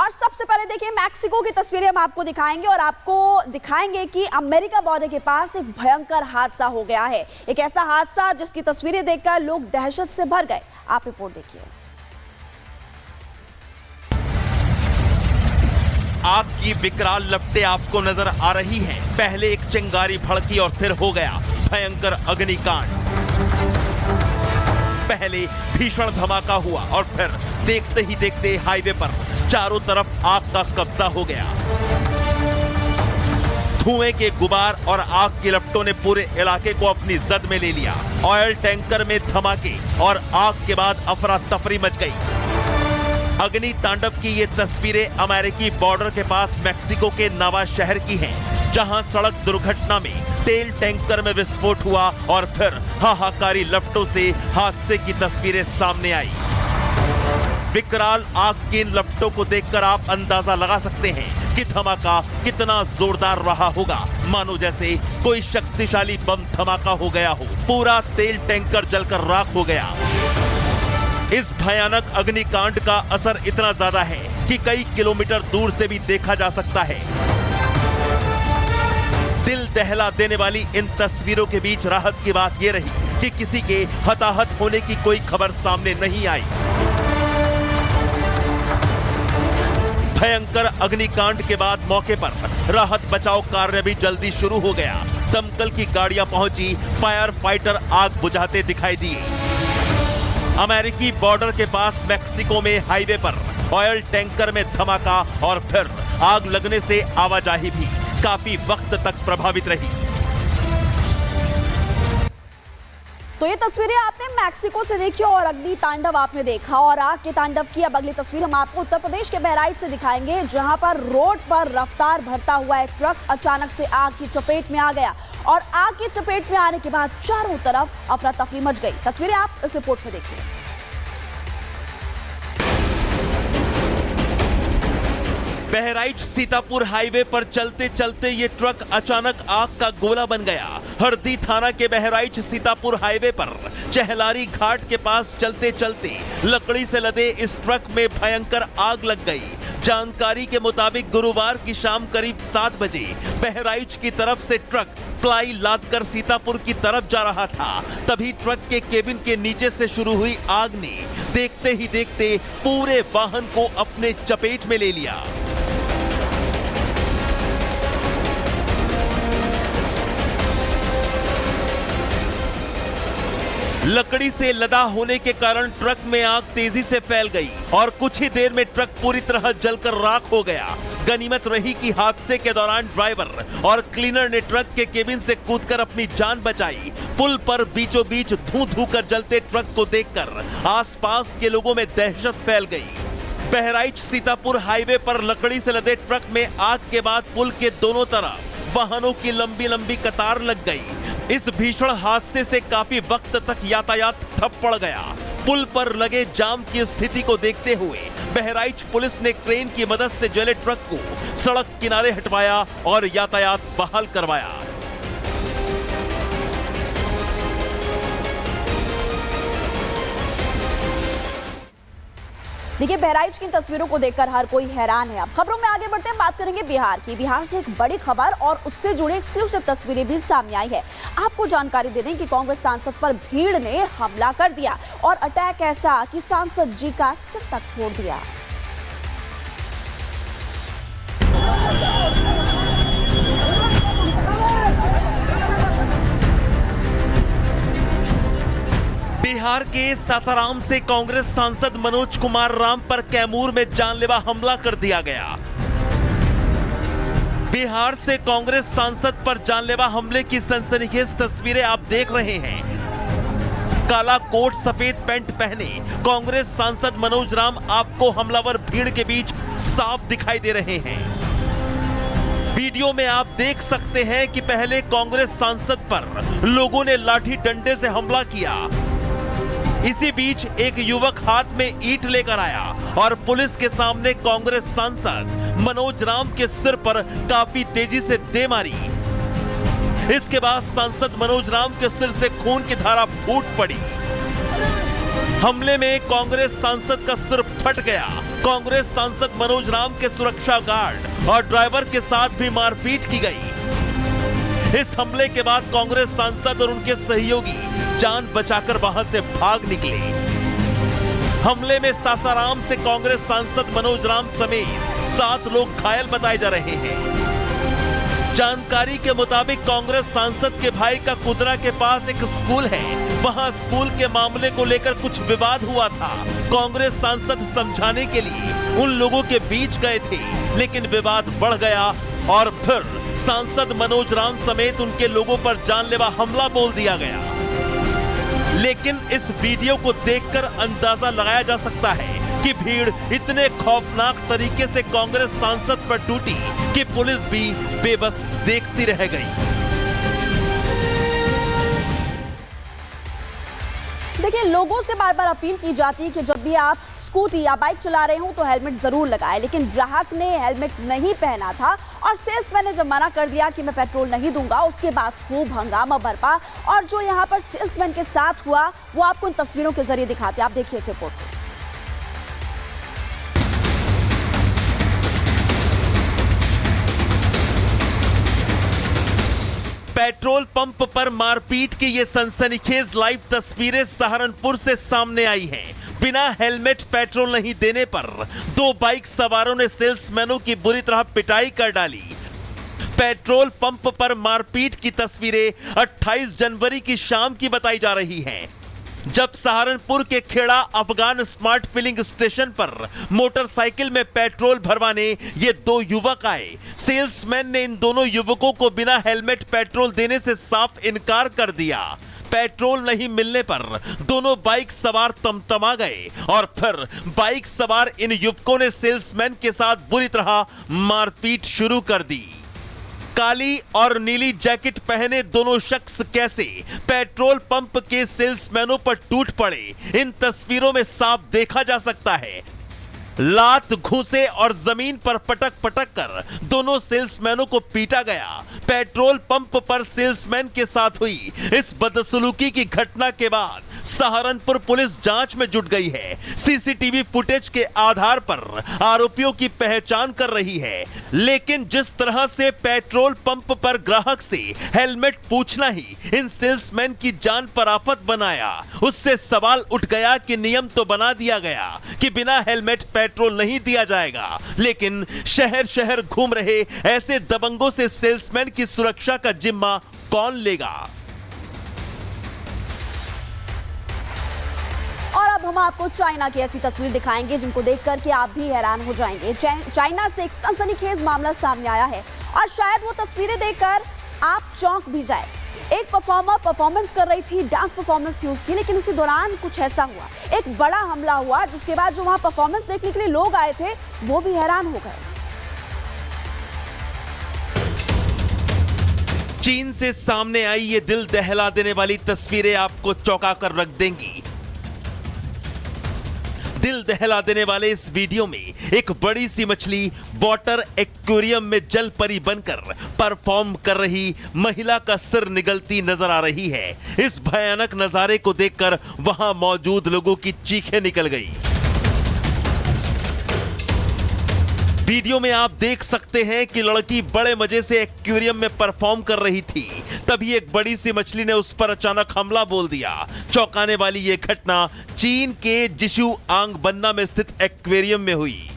और सबसे पहले देखिए मैक्सिको की तस्वीरें हम आपको दिखाएंगे और आपको दिखाएंगे कि अमेरिका बॉर्डर के पास एक भयंकर हादसा हो गया है। एक ऐसा हादसा जिसकी तस्वीरें देखकर लोग दहशत से भर गए। आप रिपोर्ट देखिए। आग की विकराल लपटें आपको नजर आ रही हैं। पहले एक चिंगारी भड़की और फिर हो गया भयंकर अग्निकांड। पहले भीषण धमाका हुआ और फिर देखते ही देखते हाईवे पर चारों तरफ आग का कब्जा हो गया। धुएं के गुबार और आग की लपटों ने पूरे इलाके को अपनी जद में ले लिया। ऑयल टैंकर में धमाके और आग के बाद अफरा तफरी मच गई। अग्नि तांडव की ये तस्वीरें अमेरिकी बॉर्डर के पास मैक्सिको के नावा शहर की हैं, जहां सड़क दुर्घटना में तेल टैंकर में विस्फोट हुआ और फिर हाहाकारी लपटों से हादसे की तस्वीरें सामने आई। विकराल आग की इन लपटों को देखकर आप अंदाजा लगा सकते हैं कि धमाका कितना जोरदार रहा होगा। मानो जैसे कोई शक्तिशाली बम धमाका हो गया हो। पूरा तेल टैंकर जलकर राख हो गया। इस भयानक अग्निकांड का असर इतना ज्यादा है कि कई किलोमीटर दूर से भी देखा जा सकता है। दिल दहला देने वाली इन तस्वीरों के बीच राहत की बात यह रही कि किसी के हताहत होने की कोई खबर सामने नहीं आई। भयंकर अग्निकांड के बाद मौके पर राहत बचाव कार्य भी जल्दी शुरू हो गया। दमकल की गाड़ियां पहुंची, फायर फाइटर आग बुझाते दिखाई दिए। अमेरिकी बॉर्डर के पास मैक्सिको में हाईवे पर ऑयल टैंकर में धमाका और फिर आग लगने से आवाजाही भी काफी वक्त तक प्रभावित रही। तो ये तस्वीरें आपने मैक्सिको से देखी और अग्नि तांडव आपने देखा और आग के तांडव की अब अगली तस्वीर हम आपको उत्तर प्रदेश के बहराइच से दिखाएंगे, जहां पर रोड पर रफ्तार भरता हुआ एक ट्रक अचानक से आग की चपेट में आ गया और आग की चपेट में आने के बाद चारों तरफ अफरा तफरी मच गई। तस्वीरें आप इस रिपोर्ट में देखिए। बहराइच सीतापुर हाईवे पर चलते चलते ये ट्रक अचानक आग का गोला बन गया। हरदी थाना के बहराइच सीतापुर हाईवे पर चहलारी घाट के पास चलते चलते लकड़ी से लदे इस ट्रक में भयंकर आग लग गई। जानकारी के मुताबिक गुरुवार की शाम करीब 7 बजे बहराइच की तरफ से ट्रक प्लाई लादकर सीतापुर की तरफ जा रहा था। तभी ट्रक के केबिन के नीचे से शुरू हुई आग ने देखते ही देखते पूरे वाहन को अपने चपेट में ले लिया। लकड़ी से लदा होने के कारण ट्रक में आग तेजी से फैल गई और कुछ ही देर में ट्रक पूरी तरह जलकर राख हो गया। गनीमत रही कि हादसे के दौरान ड्राइवर और क्लीनर ने ट्रक के केबिन से कूदकर अपनी जान बचाई। पुल पर बीचों बीच धूं धूं कर जलते ट्रक को देखकर आसपास के लोगों में दहशत फैल गई। बहराइच सीतापुर हाईवे पर लकड़ी से लदे ट्रक में आग के बाद पुल के दोनों तरफ वाहनों की लंबी लंबी कतार लग गई। इस भीषण हादसे से काफी वक्त तक यातायात ठप पड़ गया। पुल पर लगे जाम की स्थिति को देखते हुए बहराइच पुलिस ने क्रेन की मदद से जले ट्रक को सड़क किनारे हटवाया और यातायात बहाल करवाया। देखिए बहराइच की तस्वीरों को देखकर हर कोई हैरान है। अब खबरों में आगे बढ़ते हैं, बात करेंगे बिहार की। बिहार से एक बड़ी खबर और उससे जुड़ी एक्सक्लूसिव तस्वीरें भी सामने आई है। आपको जानकारी दे दें कि कांग्रेस सांसद पर भीड़ ने हमला कर दिया और अटैक ऐसा कि सांसद जी का सिर तक फोड़ दिया। बिहार के सासाराम से कांग्रेस सांसद मनोज कुमार राम पर कैमूर में जानलेवा हमला कर दिया गया। बिहार से कांग्रेस सांसद पर जानलेवा हमले की सनसनीखेज तस्वीरें आप देख रहे हैं। काला कोट सफेद पैंट पहने कांग्रेस सांसद मनोज राम आपको हमलावर भीड़ के बीच साफ दिखाई दे रहे हैं। वीडियो में आप देख सकते हैं कि पहले कांग्रेस सांसद पर लोगों ने लाठी डंडे से हमला किया। इसी बीच एक युवक हाथ में ईंट लेकर आया और पुलिस के सामने कांग्रेस सांसद मनोज राम के सिर पर काफी तेजी से दे मारी। इसके बाद सांसद मनोज राम के सिर से खून की धारा फूट पड़ी। हमले में कांग्रेस सांसद का सिर फट गया। कांग्रेस सांसद मनोज राम के सुरक्षा गार्ड और ड्राइवर के साथ भी मारपीट की गई। इस हमले के बाद कांग्रेस सांसद और उनके सहयोगी जान बचाकर वहां से भाग निकले। हमले में सासाराम से कांग्रेस सांसद मनोज राम समेत 7 लोग घायल बताए जा रहे हैं। जानकारी के मुताबिक कांग्रेस सांसद के भाई का कुदरा के पास एक स्कूल है। वहां स्कूल के मामले को लेकर कुछ विवाद हुआ था। कांग्रेस सांसद समझाने के लिए उन लोगों के बीच गए थे, लेकिन विवाद बढ़ गया और फिर सांसद मनोज राम समेत उनके लोगों पर जानलेवा हमला बोल दिया गया। लेकिन इस वीडियो को देखकर अंदाजा लगाया जा सकता है कि भीड़ इतने खौफनाक तरीके से कांग्रेस सांसद पर टूटी कि पुलिस भी बेबस देखती रह गई। देखिए, लोगों से बार बार अपील की जाती है कि जब भी आप स्कूटी या बाइक चला रहे हो तो हेलमेट जरूर लगाएं, लेकिन ग्राहक ने हेलमेट नहीं पहना था और सेल्समैन ने जब मना कर दिया कि मैं पेट्रोल नहीं दूंगा, उसके बाद खूब हंगामा बरपा। और जो यहां पर सेल्समैन के साथ हुआ वो आपको इन तस्वीरों के जरिए दिखाते हैं। आप देखिए इस रिपोर्ट को। पेट्रोल पंप पर मारपीट की ये सनसनीखेज लाइव तस्वीरें सहारनपुर से सामने आई हैं। बिना हेलमेट पेट्रोल नहीं देने पर 2 बाइक सवारों ने सेल्समैनों की बुरी तरह पिटाई कर डाली। पेट्रोल पंप पर मारपीट की तस्वीरें 28 जनवरी की शाम की बताई जा रही हैं, जब सहारनपुर के Kheda Afghan smart filling station पर मोटरसाइकिल में पेट्रोल भरवाने ये 2 युवक आए। सेल्समैन ने इन दोनों युवकों को बिना हेलमेट पेट्रोल देने से साफ इनकार कर दिया। पेट्रोल नहीं मिलने पर दोनों बाइक सवार तमतमा गए और फिर बाइक सवार इन युवकों ने सेल्समैन के साथ बुरी तरह मारपीट शुरू कर दी। काली और नीली जैकेट पहने दोनों शख्स कैसे पेट्रोल पंप के सेल्समैनों पर टूट पड़े, इन तस्वीरों में साफ देखा जा सकता है। लात, घूंसे और जमीन पर पटक पटक कर दोनों सेल्समैनों को पीटा गया। पेट्रोल पंप पर सेल्समैन के साथ हुई इस बदसलूकी की घटना के बाद सहारनपुर पुलिस जांच में जुट गई है। सीसीटीवी फुटेज के आधार पर आरोपियों की पहचान कर रही है। लेकिन जिस तरह से पेट्रोल पंप पर ग्राहक से हेलमेट पूछना ही इन सेल्समैन की जान पर आफत बनाया, उससे सवाल उठ गया कि नियम तो बना दिया गया कि बिना हेलमेट पेट्रोल नहीं दिया जाएगा, लेकिन शहर शहर घूम रहे ऐसे दबंगों से सेल्समैन की सुरक्षा का जिम्मा कौन लेगा? और अब हम आपको चाइना की ऐसी तस्वीर दिखाएंगे जिनको देखकर के आप भी हैरान हो जाएंगे। चाइना से एक सनसनीखेज मामला सामने आया है और शायद वो तस्वीरें देखकर आप चौंक भी जाए। एक परफॉर्मर परफॉर्मेंस कर रही थी, डांस परफॉर्मेंस थी उसकी, लेकिन इसी दौरान कुछ ऐसा हुआ, एक बड़ा हमला हुआ, जिसके बाद जो वहां परफॉर्मेंस देखने के लिए लोग आए थे वो भी हैरान हो गए। चीन से सामने आई ये दिल दहला देने वाली तस्वीरें आपको चौंका कर रख देंगी। दिल दहला देने वाले इस वीडियो में एक बड़ी सी मछली वाटर एक्वेरियम में जल परी बनकर परफॉर्म कर रही महिला का सिर निगलती नजर आ रही है। इस भयानक नजारे को देखकर वहां मौजूद लोगों की चीखें निकल गई। वीडियो में आप देख सकते हैं कि लड़की बड़े मजे से एक्वेरियम में परफॉर्म कर रही थी, तभी एक बड़ी सी मछली ने उस पर अचानक हमला बोल दिया। चौंकाने वाली यह घटना चीन के जिशुआंग बन्ना में स्थित एक्वेरियम में हुई,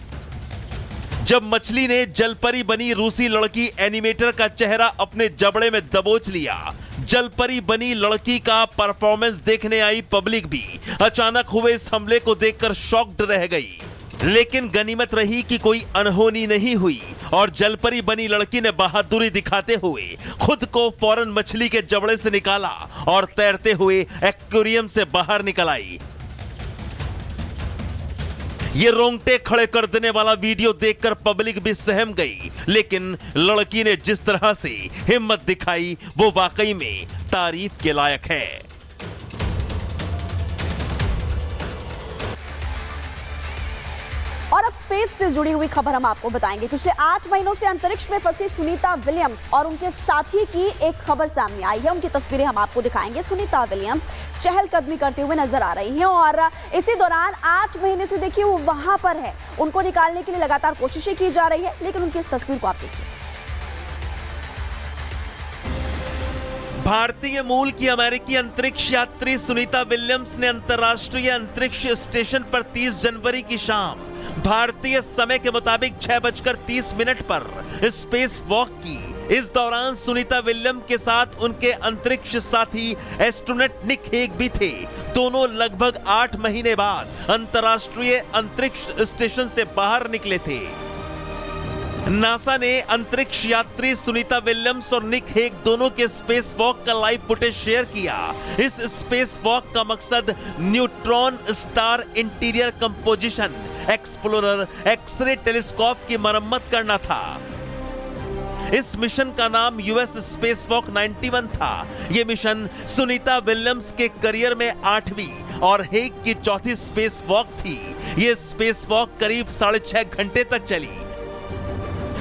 जब मछली ने जलपरी बनी रूसी लड़की एनिमेटर का चेहरा अपने जबड़े में दबोच लिया। जलपरी बनी लड़की का परफॉर्मेंस देखने आई पब्लिक भी अचानक हुए इस हमले को देखकर शॉक्ड रह गई, लेकिन गनीमत रही कि कोई अनहोनी नहीं हुई और जलपरी बनी लड़की ने बहादुरी दिखाते हुए खुद को फौरन मछली के जबड़े से निकाला और तैरते हुए एक्वेरियम से बाहर निकल आई। ये रोंगटे खड़े कर देने वाला वीडियो देखकर पब्लिक भी सहम गई, लेकिन लड़की ने जिस तरह से हिम्मत दिखाई वो वाकई में तारीफ के लायक है। और अब स्पेस से जुड़ी हुई खबर हम आपको बताएंगे। पिछले 8 महीनों से अंतरिक्ष में फंसी सुनीता विलियम्स और उनके साथी की एक खबर सामने आई है। उनकी तस्वीरें हम आपको दिखाएंगे। सुनीता विलियम्स चहलकदमी करते हुए नजर आ रही हैं और इसी दौरान 8 महीने से देखिए वो वहां पर है। उनको निकालने के लिए लगातार कोशिशें की जा रही है, लेकिन उनकी इस तस्वीर को आप देखिए। भारतीय मूल की अमेरिकी अंतरिक्ष यात्री सुनीता विलियम्स ने अंतर्राष्ट्रीय अंतरिक्ष स्टेशन पर 30 जनवरी की शाम भारतीय समय के मुताबिक 6:30 पर स्पेस वॉक की। इस दौरान सुनीता विलियम के साथ उनके अंतरिक्ष साथी एस्ट्रोनॉट निक हेग भी थे। दोनों लगभग 8 महीने बाद अंतर्राष्ट्रीय अंतरिक्ष स्टेशन से बाहर निकले थे। नासा ने अंतरिक्ष यात्री सुनीता विलियम्स और निक हेग दोनों के स्पेस वॉक का लाइव फुटेज शेयर किया। इस स्पेस वॉक का मकसद neutron star interior composition explorer X ray telescope की मरम्मत करना था। इस मिशन का नाम यूएस स्पेस वॉक 91 था। यह मिशन सुनीता विलियम्स के करियर में 8वीं और हेग की 4थी स्पेस वॉक थी। यह स्पेस वॉक करीब 6.5 घंटे तक चली।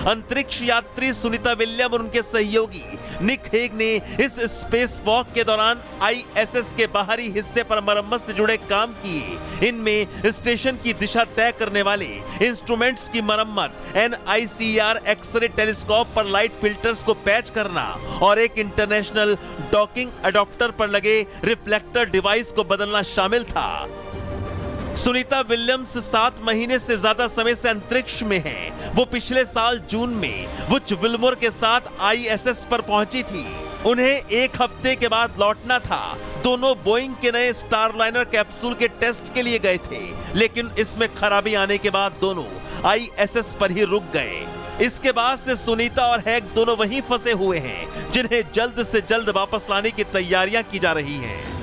अंतरिक्ष यात्री सुनीता विलियम और उनके सहयोगी निक हेग ने इस स्पेस वॉक के दौरान आईएसएस के बाहरी हिस्से पर मरम्मत से जुड़े काम किए। इनमें स्टेशन की दिशा तय करने वाले इंस्ट्रूमेंट्स की मरम्मत, NICR एक्सरे टेलीस्कोप पर लाइट फिल्टर्स को पैच करना और एक इंटरनेशनल डॉकिंग अडॉप्टर पर लगे रिफ्लेक्टर डिवाइस को बदलना शामिल था। सुनीता विलियम्स 7 महीने से ज्यादा समय से अंतरिक्ष में हैं। वो पिछले साल जून में वुच विल्मोर के साथ ISS पर पहुंची थी। उन्हें 1 हफ्ते के बाद लौटना था। दोनों बोइंग के नए स्टारलाइनर कैप्सूल के टेस्ट के लिए गए थे, लेकिन इसमें खराबी आने के बाद दोनों ISS पर ही रुक गए। इसके बाद से सुनीता और हैग दोनों वहीं फंसे हुए हैं, जिन्हें जल्द से जल्द वापस लाने की तैयारियां की जा रही हैं।